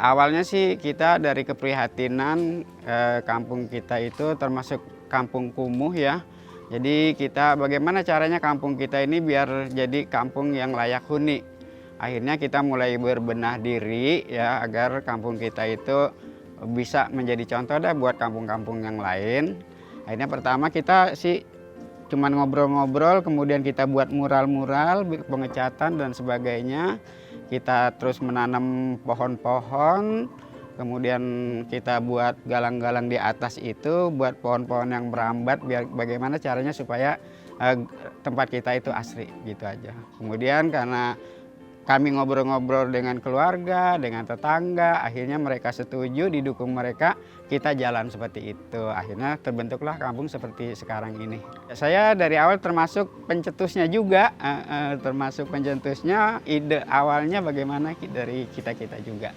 Awalnya sih kita dari keprihatinan kampung kita itu termasuk kampung kumuh ya. Jadi kita bagaimana caranya kampung kita ini biar jadi kampung yang layak huni. Akhirnya kita mulai berbenah diri ya agar kampung kita itu bisa menjadi contoh dah buat kampung-kampung yang lain. Akhirnya pertama kita sih cuman ngobrol-ngobrol, kemudian kita buat mural-mural, pengecatan dan sebagainya. Kita terus menanam pohon-pohon, kemudian kita buat galang-galang di atas itu, buat pohon-pohon yang merambat, biar bagaimana caranya supaya tempat kita itu asri gitu aja. Kemudian karena kami ngobrol-ngobrol dengan keluarga, dengan tetangga, akhirnya mereka setuju, didukung mereka, kita jalan seperti itu. Akhirnya terbentuklah kampung seperti sekarang ini. Saya dari awal termasuk pencetusnya juga, termasuk pencetusnya, ide awalnya bagaimana dari kita-kita juga.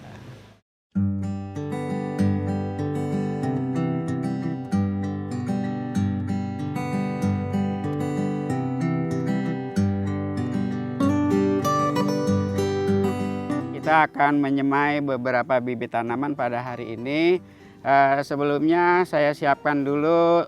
Kita akan menyemai beberapa bibit tanaman pada hari ini. Sebelumnya saya siapkan dulu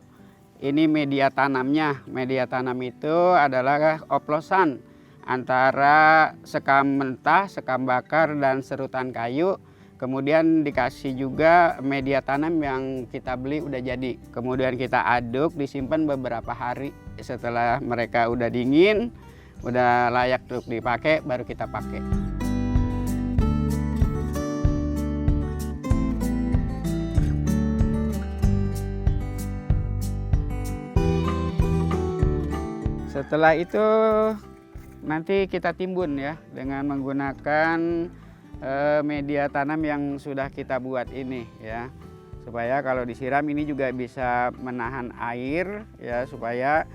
ini media tanamnya. Media tanam itu adalah oplosan antara sekam mentah, sekam bakar, dan serutan kayu. Kemudian dikasih juga media tanam yang kita beli udah jadi. Kemudian kita aduk, disimpan beberapa hari. Setelah mereka udah dingin, udah layak untuk dipakai, baru kita pakai. Setelah itu nanti kita timbun ya dengan menggunakan media tanam yang sudah kita buat ini ya, supaya kalau disiram ini juga bisa menahan air ya, supaya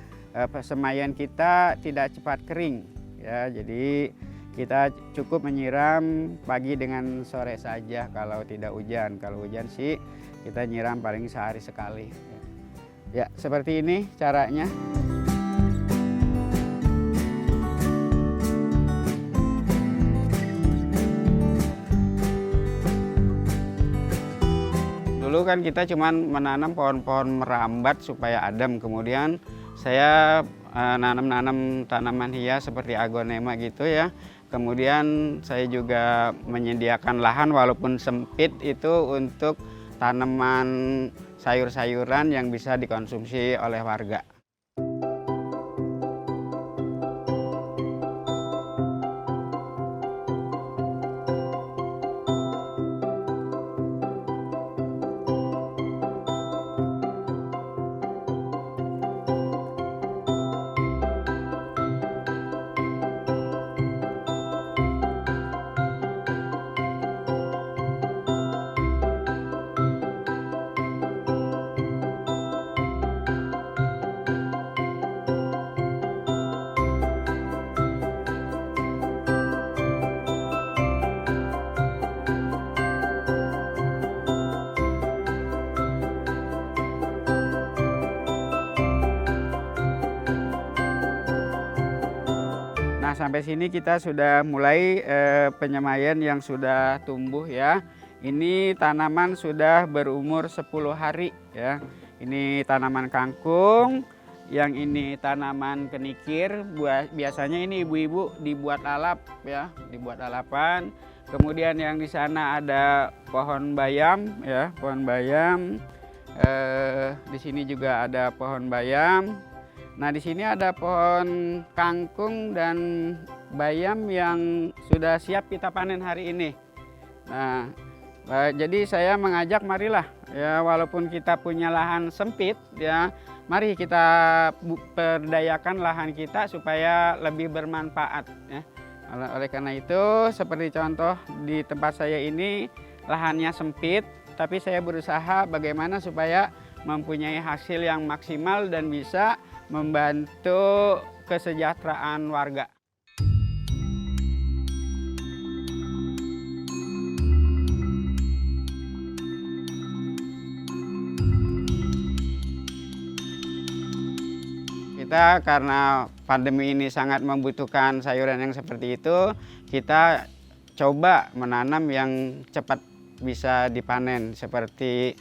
semaian kita tidak cepat kering ya. Jadi kita cukup menyiram pagi dengan sore saja kalau tidak hujan. Kalau hujan sih kita nyiram paling sehari sekali ya. Seperti ini caranya. Dulu kan kita cuman menanam pohon-pohon merambat supaya adem. Kemudian saya nanam tanaman hias seperti agonema gitu ya. Kemudian saya juga menyediakan lahan walaupun sempit itu untuk tanaman sayur-sayuran yang bisa dikonsumsi oleh warga. Nah, sampai sini kita sudah mulai penyemaian yang sudah tumbuh ya. Ini tanaman sudah berumur 10 hari ya. Ini tanaman kangkung, yang ini tanaman kenikir. Biasanya ini ibu-ibu dibuat lalap ya, dibuat lalapan. Kemudian yang di sana ada pohon bayam ya, pohon bayam. Di sini juga ada pohon bayam. Nah, di sini ada pohon kangkung dan bayam yang sudah siap kita panen hari ini. Nah, jadi saya mengajak marilah ya, walaupun kita punya lahan sempit ya, mari kita perdayakan lahan kita supaya lebih bermanfaat ya. Oleh karena itu, seperti contoh di tempat saya ini lahannya sempit, tapi saya berusaha bagaimana supaya mempunyai hasil yang maksimal dan bisa membantu kesejahteraan warga. Kita karena pandemi ini sangat membutuhkan sayuran yang seperti itu, kita coba menanam yang cepat bisa dipanen seperti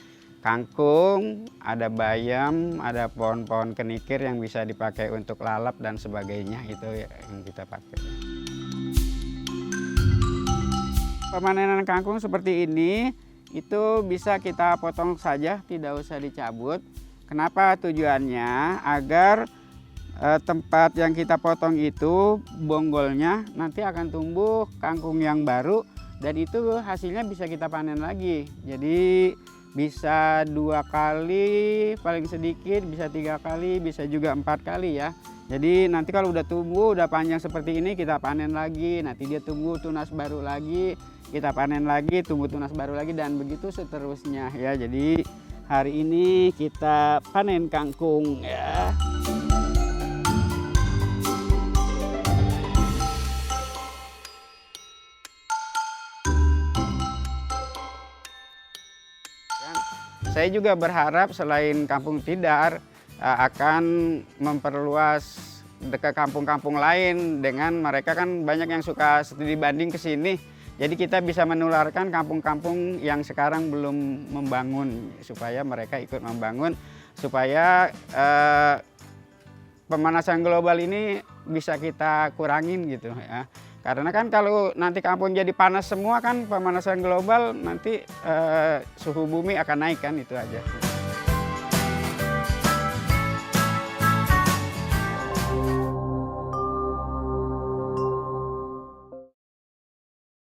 kangkung, ada bayam, ada pohon-pohon kenikir yang bisa dipakai untuk lalap dan sebagainya, itu yang kita pakai. Pemanenan kangkung seperti ini itu bisa kita potong saja, tidak usah dicabut. Kenapa? Tujuannya agar tempat yang kita potong itu bonggolnya nanti akan tumbuh kangkung yang baru dan itu hasilnya bisa kita panen lagi. Jadi bisa 2 kali paling sedikit, bisa 3 kali, bisa juga 4 kali ya. Jadi nanti kalau udah tumbuh, udah panjang seperti ini kita panen lagi, nanti dia tumbuh tunas baru lagi, kita panen lagi, tumbuh tunas baru lagi dan begitu seterusnya ya. Jadi hari ini kita panen kangkung ya. Saya juga berharap selain Kampung Tidar akan memperluas ke kampung-kampung lain dengan mereka kan banyak yang suka studi banding ke sini. Jadi kita bisa menularkan kampung-kampung yang sekarang belum membangun supaya mereka ikut membangun supaya pemanasan global ini bisa kita kurangin gitu ya. Karena kan kalau nanti kampung jadi panas semua kan pemanasan global nanti suhu bumi akan naik kan, itu aja.